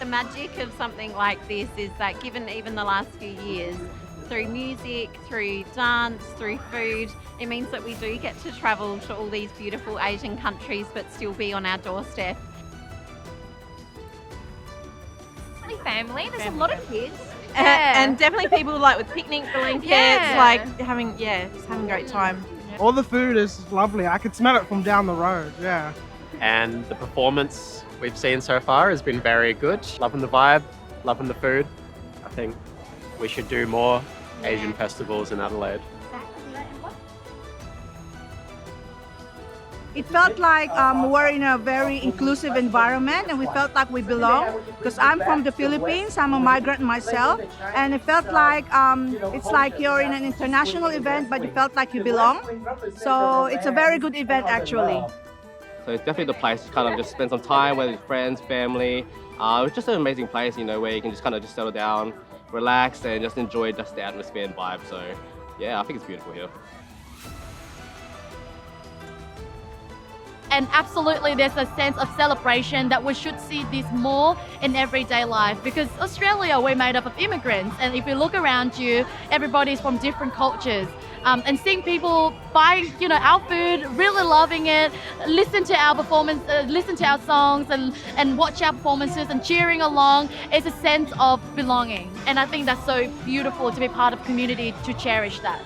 magic of something like this is that given even the last few years, through music, through dance, through food, it means that we do get to travel to all these beautiful Asian countries but still be on our doorstep. Family. There's a lot of kids. And definitely people like with picnic blankets, Yeah. like just having a great time. All the food is lovely. I can smell it from down the road. Yeah. And the performance we've seen so far has been very good. Loving the vibe, loving the food. I think we should do more Asian festivals in Adelaide. It felt like we're in a very inclusive environment and we felt like we belong because I'm from the Philippines, I'm a migrant myself, and it felt like it's like you're in an international event but you felt like you belong. So it's a very good event actually. So it's definitely the place to kind of just spend some time with your friends, family. It's just an amazing place, where you can just kind of just settle down, relax and just enjoy just the atmosphere and vibe. So yeah, I think it's beautiful here. And absolutely there's a sense of celebration that we should see this more in everyday life, because Australia, we're made up of immigrants, and if you look around you, everybody's from different cultures. And seeing people buying, our food, really loving it, listen to our performance, listen to our songs and watch our performances and cheering along is a sense of belonging. And I think that's so beautiful to be part of community, to cherish that.